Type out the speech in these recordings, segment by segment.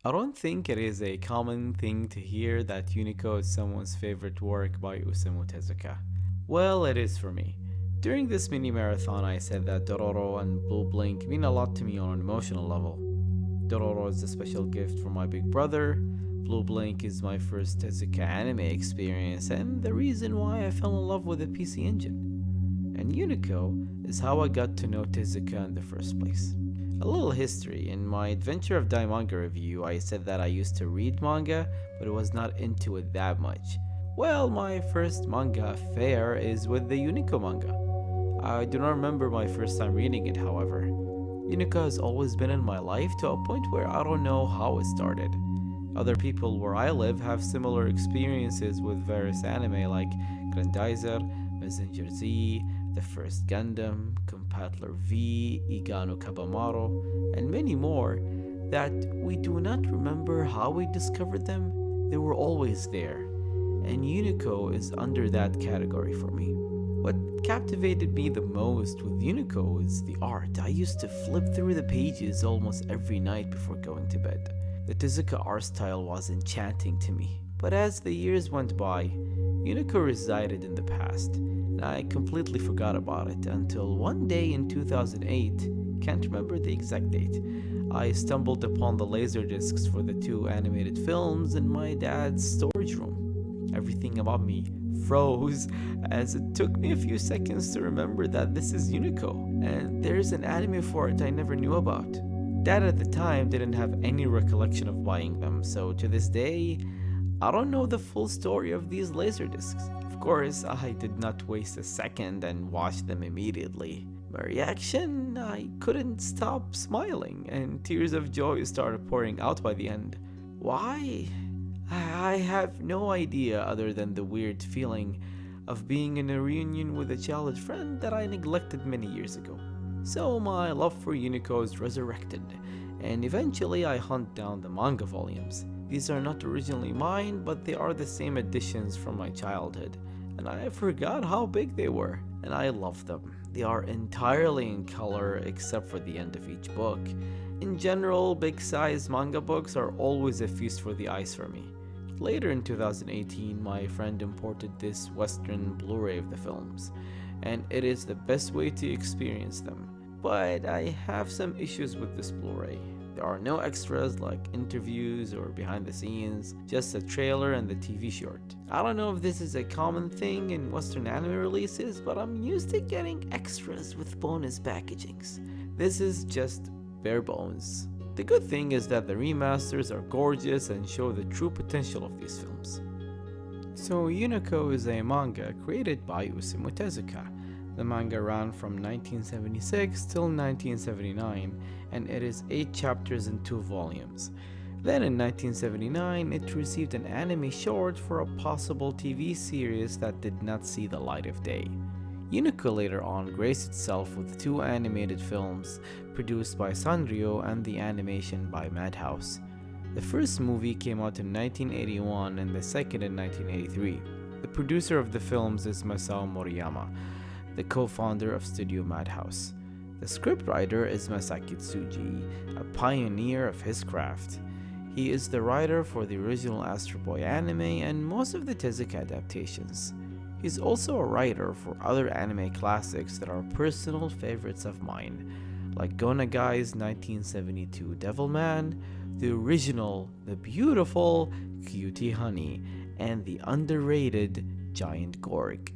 I don't think it is a common thing to hear that Unico is someone's favorite work by Osamu Tezuka. Well, it is for me. During this mini marathon, I said that Dororo and Blue Blink mean a lot to me on an emotional level. Dororo is a special gift from my big brother. Blue Blink is my first Tezuka anime experience and the reason why I fell in love with the PC Engine. And Unico is how I got to know Tezuka in the first place. A little history. In my Adventure of Dai manga review, I said that I used to read manga, but was not into it that much. Well, my first manga affair is with the Unico manga. I do not remember my first time reading it, however. Unico has always been in my life to a point where I don't know how it started. Other people where I live have similar experiences with various anime like Grandizer, Messenger Z, The First Gundam, Compatler V, Igano Kabamaro, and many more that we do not remember how we discovered them. They were always there, and Unico is under that category for me. What captivated me the most with Unico is the art. I used to flip through the pages almost every night before going to bed. The Tezuka art style was enchanting to me. But as the years went by, Unico resided in the past, and I completely forgot about it until one day in 2008, can't remember the exact date, I stumbled upon the laser discs for the two animated films in my dad's storage room. Everything about me froze as it took me a few seconds to remember that this is Unico, and there's an anime for it I never knew about. Dad at the time didn't have any recollection of buying them, so to this day, I don't know the full story of these laserdiscs. Of course, I did not waste a second and watched them immediately. My reaction, I couldn't stop smiling, and tears of joy started pouring out by the end. Why? I have no idea other than the weird feeling of being in a reunion with a childhood friend that I neglected many years ago. So my love for Unico is resurrected, and eventually I hunt down the manga volumes. These are not originally mine, but they are the same editions from my childhood, and I forgot how big they were, and I love them. They are entirely in color except for the end of each book. In general, big size manga books are always a feast for the eyes for me. Later in 2018, my friend imported this Western Blu-ray of the films, and it is the best way to experience them. But I have some issues with this Blu-ray. There are no extras like interviews or behind the scenes, just a trailer and the TV short. I don't know if this is a common thing in Western anime releases, but I'm used to getting extras with bonus packagings. This is just bare bones. The good thing is that the remasters are gorgeous and show the true potential of these films. So Unico is a manga created by Osamu Tezuka. The manga ran from 1976 till 1979, and it is 8 chapters in 2 volumes. Then in 1979, it received an anime short for a possible TV series that did not see the light of day. Unico later on graced itself with 2 animated films produced by Sanrio and the animation by Madhouse. The first movie came out in 1981 and the second in 1983. The producer of the films is Masao Moriyama, the co-founder of Studio Madhouse. The scriptwriter is Masaki Tsuji, a pioneer of his craft. He is the writer for the original Astro Boy anime and most of the Tezuka adaptations. He's also a writer for other anime classics that are personal favorites of mine, like Go Nagai's 1972 Devilman, the original, the beautiful Cutie Honey, and the underrated Giant Gorg.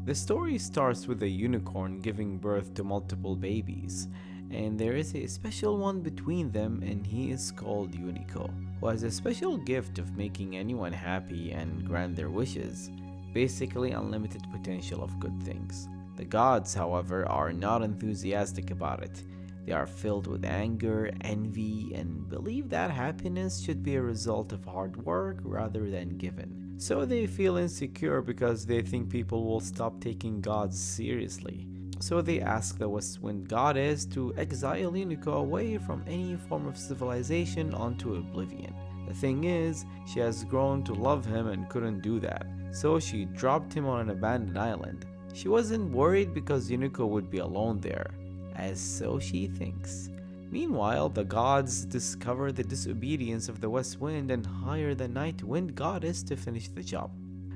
The story starts with a unicorn giving birth to multiple babies, and there is a special one between them, and he is called Unico, who has a special gift of making anyone happy and grant their wishes, basically unlimited potential of good things. The gods, however, are not enthusiastic about it. They are filled with anger, envy, and believe that happiness should be a result of hard work rather than given. So they feel insecure because they think people will stop taking gods seriously. So they ask the West Wind goddess to exile Unico away from any form of civilization onto oblivion. The thing is, she has grown to love him and couldn't do that, so she dropped him on an abandoned island. She wasn't worried because Unico would be alone there, as so she thinks. Meanwhile, the gods discover the disobedience of the west wind and hire the night wind goddess to finish the job.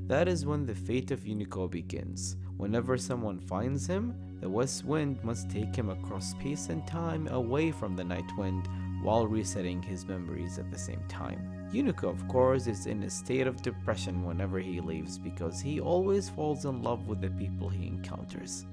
That is when the fate of Unico begins. Whenever someone finds him, the west wind must take him across space and time away from the night wind while resetting his memories at the same time. Unico, of course, is in a state of depression whenever he leaves because he always falls in love with the people he encounters.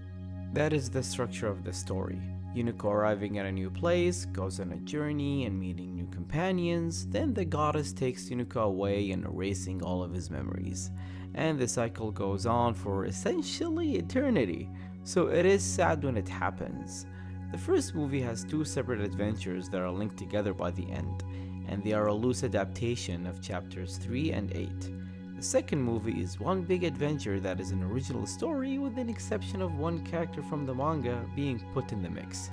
That is the structure of the story. Unico arriving at a new place, goes on a journey and meeting new companions, then the goddess takes Unico away and erasing all of his memories. And the cycle goes on for essentially eternity, so it is sad when it happens. The first movie has two separate adventures that are linked together by the end, and they are a loose adaptation of chapters 3 and 8. The second movie is one big adventure that is an original story with an exception of one character from the manga being put in the mix.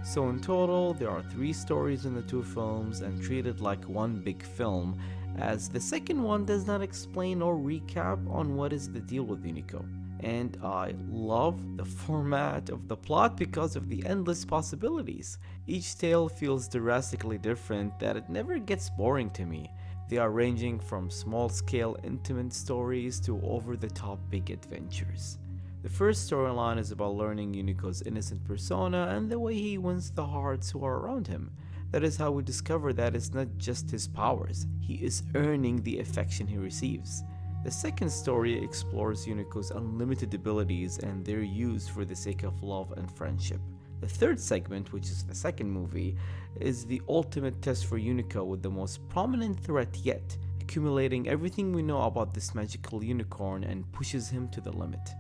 So in total, there are 3 stories in the 2 films and treated like one big film, as the second one does not explain or recap on what is the deal with Unico. And I love the format of the plot because of the endless possibilities. Each tale feels drastically different that it never gets boring to me. They are ranging from small-scale intimate stories to over-the-top big adventures. The first storyline is about learning Unico's innocent persona and the way he wins the hearts who are around him. That is how we discover that it's not just his powers, he is earning the affection he receives. The second story explores Unico's unlimited abilities and their use for the sake of love and friendship. The third segment, which is the second movie, is the ultimate test for Unico with the most prominent threat yet, accumulating everything we know about this magical unicorn and pushes him to the limit.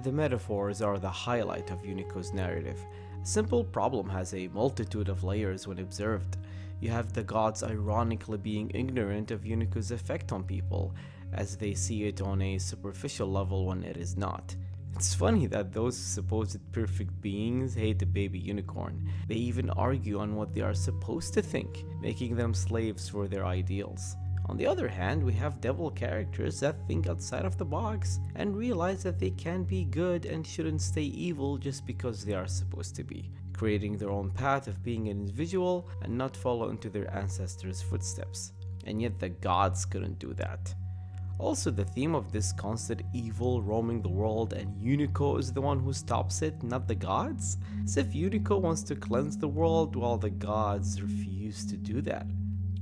The metaphors are the highlight of Unico's narrative. A simple problem has a multitude of layers when observed. You have the gods ironically being ignorant of Unico's effect on people, as they see it on a superficial level when it is not. It's funny that those supposed perfect beings hate a baby unicorn. They even argue on what they are supposed to think, making them slaves for their ideals. On the other hand, we have devil characters that think outside of the box and realize that they can be good and shouldn't stay evil just because they are supposed to be, creating their own path of being an individual and not follow into their ancestors' footsteps. And yet the gods couldn't do that. Also, the theme of this constant evil roaming the world and Unico is the one who stops it, not the gods? As if Unico wants to cleanse the world while the gods refuse to do that.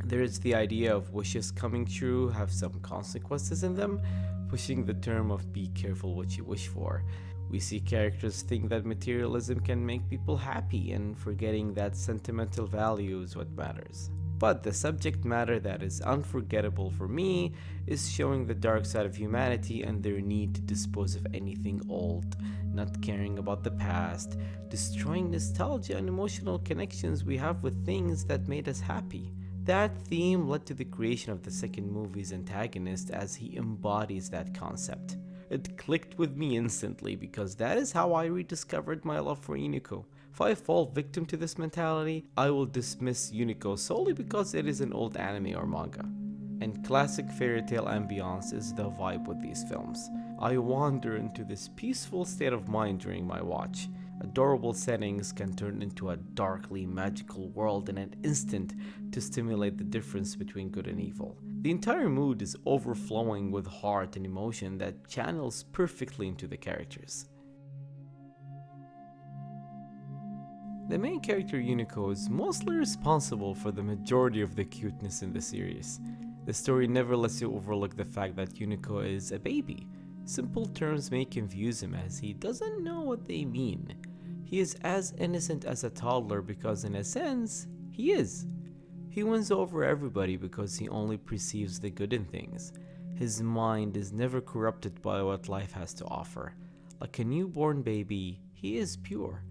There is the idea of wishes coming true have some consequences in them, pushing the term of be careful what you wish for. We see characters think that materialism can make people happy and forgetting that sentimental value is what matters. But the subject matter that is unforgettable for me is showing the dark side of humanity and their need to dispose of anything old, not caring about the past, destroying nostalgia and emotional connections we have with things that made us happy. That theme led to the creation of the second movie's antagonist as he embodies that concept. It clicked with me instantly because that is how I rediscovered my love for Unico. If I fall victim to this mentality, I will dismiss Unico solely because it is an old anime or manga. And classic fairy tale ambiance is the vibe with these films. I wander into this peaceful state of mind during my watch. Adorable settings can turn into a darkly magical world in an instant to stimulate the difference between good and evil. The entire mood is overflowing with heart and emotion that channels perfectly into the characters. The main character Unico is mostly responsible for the majority of the cuteness in the series. The story never lets you overlook the fact that Unico is a baby. Simple terms may confuse him as he doesn't know what they mean. He is as innocent as a toddler because in a sense, he is. He wins over everybody because he only perceives the good in things. His mind is never corrupted by what life has to offer. Like a newborn baby, he is pure.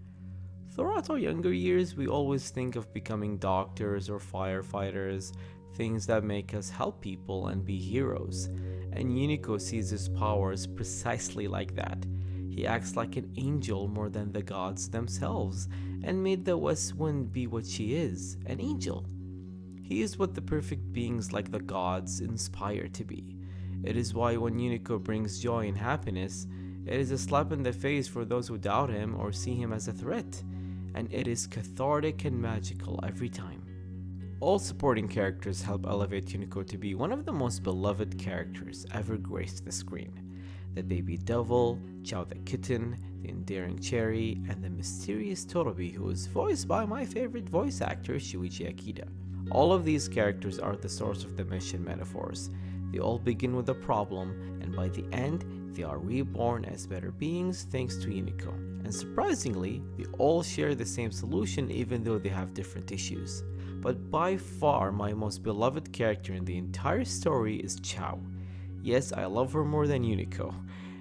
Throughout our younger years, we always think of becoming doctors or firefighters, things that make us help people and be heroes. And Unico sees his powers precisely like that. He acts like an angel more than the gods themselves, and made the West Wind be what she is, an angel. He is what the perfect beings like the gods inspire to be. It is why when Unico brings joy and happiness, it is a slap in the face for those who doubt him or see him as a threat. and it is cathartic and magical every time. All supporting characters help elevate Unico to be one of the most beloved characters ever graced the screen. The baby devil, Chow the kitten, the endearing cherry, and the mysterious Torobi, who is voiced by my favorite voice actor, Shuichi Akita. All of these characters are the source of the mission metaphors. They all begin with a problem, and by the end, they are reborn as better beings thanks to Unico. And surprisingly, they all share the same solution even though they have different issues. But by far, my most beloved character in the entire story is Chow. Yes, I love her more than Unico.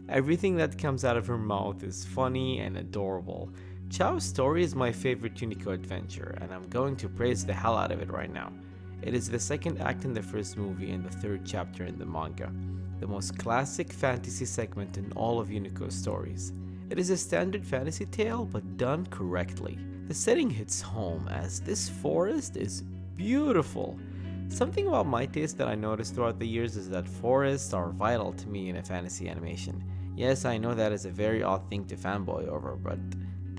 Everything that comes out of her mouth is funny and adorable. Chow's story is my favorite Unico adventure, and I'm going to praise the hell out of it right now. It is the second act in the first movie and the third chapter in the manga, the most classic fantasy segment in all of Unico's stories. It is a standard fantasy tale, but done correctly. The setting hits home as this forest is beautiful. Something about my taste that I noticed throughout the years is that forests are vital to me in a fantasy animation. Yes, I know that is a very odd thing to fanboy over, but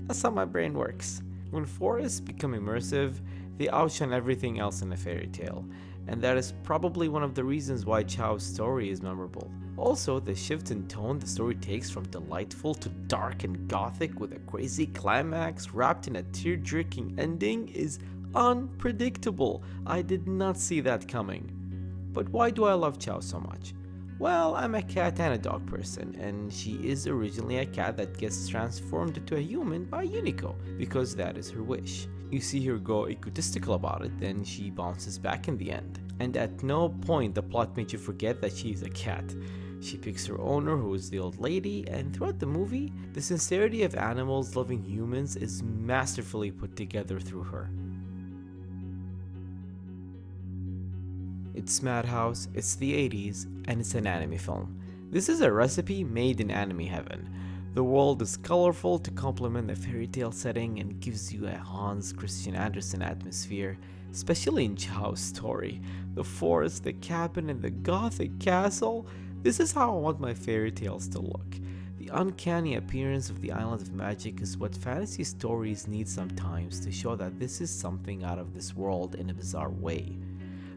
that's how my brain works. When forests become immersive, they outshine everything else in a fairy tale, and that is probably one of the reasons why Chow's story is memorable. Also, the shift in tone the story takes from delightful to dark and gothic with a crazy climax wrapped in a tear-jerking ending is unpredictable. I did not see that coming. But why do I love Chow so much? Well, I'm a cat and a dog person, and she is originally a cat that gets transformed into a human by Unico, because that is her wish. You see her go egotistical about it, then she bounces back in the end. And at no point the plot made you forget that she is a cat. She picks her owner, who is the old lady, and throughout the movie, the sincerity of animals loving humans is masterfully put together through her. It's Madhouse, it's the 80s, and it's an anime film. This is a recipe made in anime heaven. The world is colorful to complement the fairy tale setting and gives you a Hans Christian Andersen atmosphere, especially in Chow's story. The forest, the cabin, and the gothic castle. This is how I want my fairy tales to look. The uncanny appearance of the Island of Magic is what fantasy stories need sometimes to show that this is something out of this world in a bizarre way.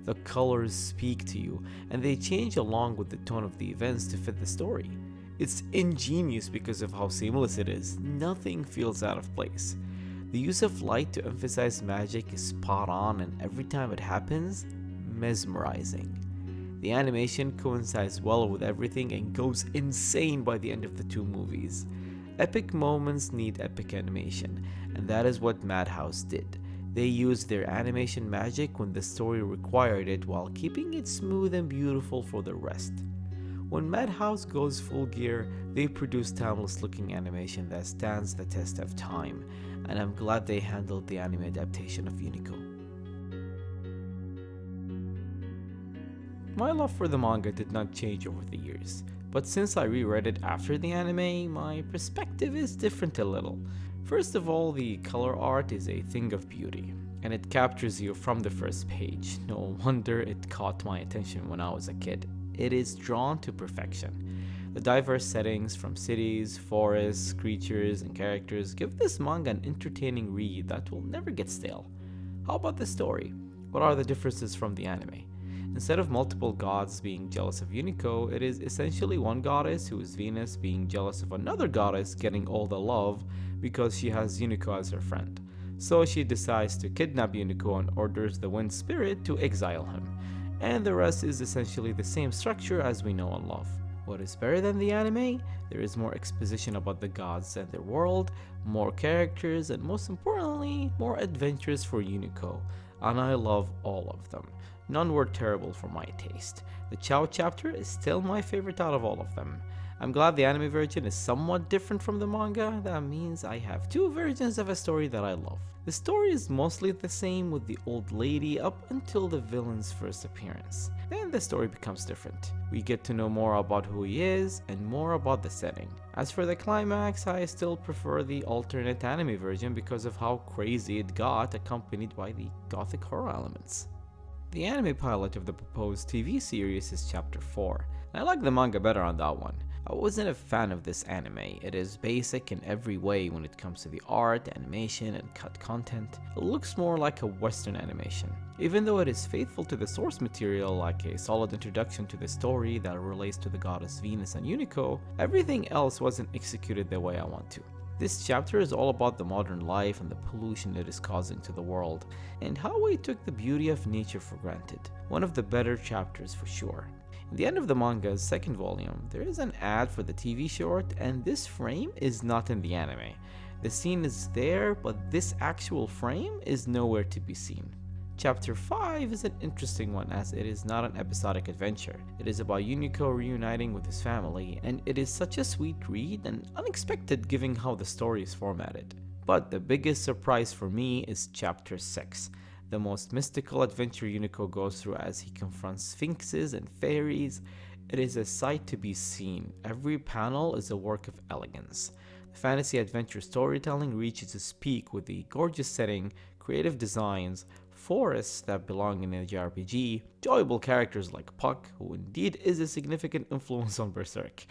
The colors speak to you, and they change along with the tone of the events to fit the story. It's ingenious because of how seamless it is. Nothing feels out of place. The use of light to emphasize magic is spot on, and every time it happens, mesmerizing. The animation coincides well with everything and goes insane by the end of the two movies. Epic moments need epic animation, and that is what Madhouse did. They used their animation magic when the story required it while keeping it smooth and beautiful for the rest. When Madhouse goes full gear, they produce timeless looking animation that stands the test of time, and I'm glad they handled the anime adaptation of Unico. My love for the manga did not change over the years, but since I reread it after the anime, my perspective is different a little. First of all, the color art is a thing of beauty, and it captures you from the first page. No wonder it caught my attention when I was a kid. It is drawn to perfection. The diverse settings from cities, forests, creatures, and characters give this manga an entertaining read that will never get stale. How about the story? What are the differences from the anime? Instead of multiple gods being jealous of Unico, it is essentially one goddess, who is Venus, being jealous of another goddess getting all the love because she has Unico as her friend. So she decides to kidnap Unico and orders the wind spirit to exile him. And the rest is essentially the same structure as we know and love. What is better than the anime? There is more exposition about the gods and their world, more characters, and most importantly, more adventures for Unico. And I love all of them. None were terrible for my taste. The Chow chapter is still my favorite out of all of them. I'm glad the anime version is somewhat different from the manga. That means I have two versions of a story that I love. The story is mostly the same with the old lady up until the villain's first appearance. Then the story becomes different. We get to know more about who he is and more about the setting. As for the climax, I still prefer the alternate anime version because of how crazy it got, accompanied by the gothic horror elements. The anime pilot of the proposed TV series is chapter 4. I like the manga better on that one. I wasn't a fan of this anime. It is basic in every way when it comes to the art, animation, and cut content. It looks more like a Western animation. Even though it is faithful to the source material, like a solid introduction to the story that relates to the goddess Venus and Unico, everything else wasn't executed the way I want to. This chapter is all about the modern life and the pollution it is causing to the world, and how we took the beauty of nature for granted. One of the better chapters for sure. In the end of the manga's second volume, there is an ad for the TV short, and this frame is not in the anime. The scene is there, but this actual frame is nowhere to be seen. Chapter 5 is an interesting one as it is not an episodic adventure. It is about Unico reuniting with his family, and it is such a sweet read and unexpected given how the story is formatted. But the biggest surprise for me is Chapter 6, the most mystical adventure Unico goes through as he confronts sphinxes and fairies. It is a sight to be seen. Every panel is a work of elegance. The fantasy adventure storytelling reaches its peak with the gorgeous setting, creative designs, forests that belong in a JRPG, enjoyable characters like Puck, who indeed is a significant influence on Berserk,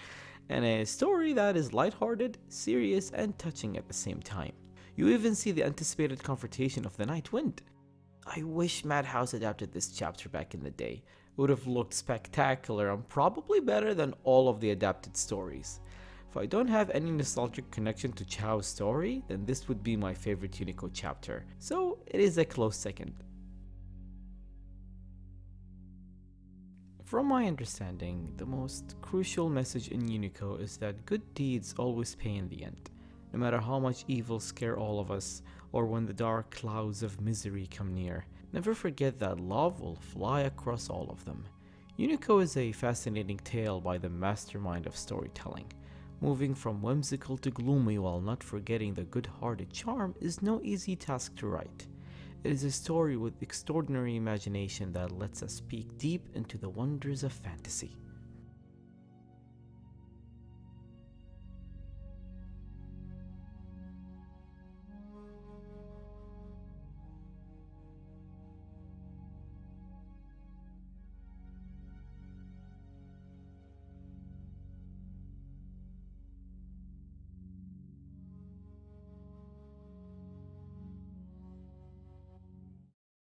and a story that is lighthearted, serious, and touching at the same time. You even see the anticipated confrontation of the Night Wind. I wish Madhouse adapted this chapter back in the day. It would have looked spectacular and probably better than all of the adapted stories. If I don't have any nostalgic connection to Chao's story, then this would be my favorite Unico chapter, so it is a close second. From my understanding, the most crucial message in Unico is that good deeds always pay in the end. No matter how much evil scare all of us, or when the dark clouds of misery come near, never forget that love will fly across all of them. Unico is a fascinating tale by the mastermind of storytelling. Moving from whimsical to gloomy while not forgetting the good-hearted charm is no easy task to write. It is a story with extraordinary imagination that lets us peek deep into the wonders of fantasy.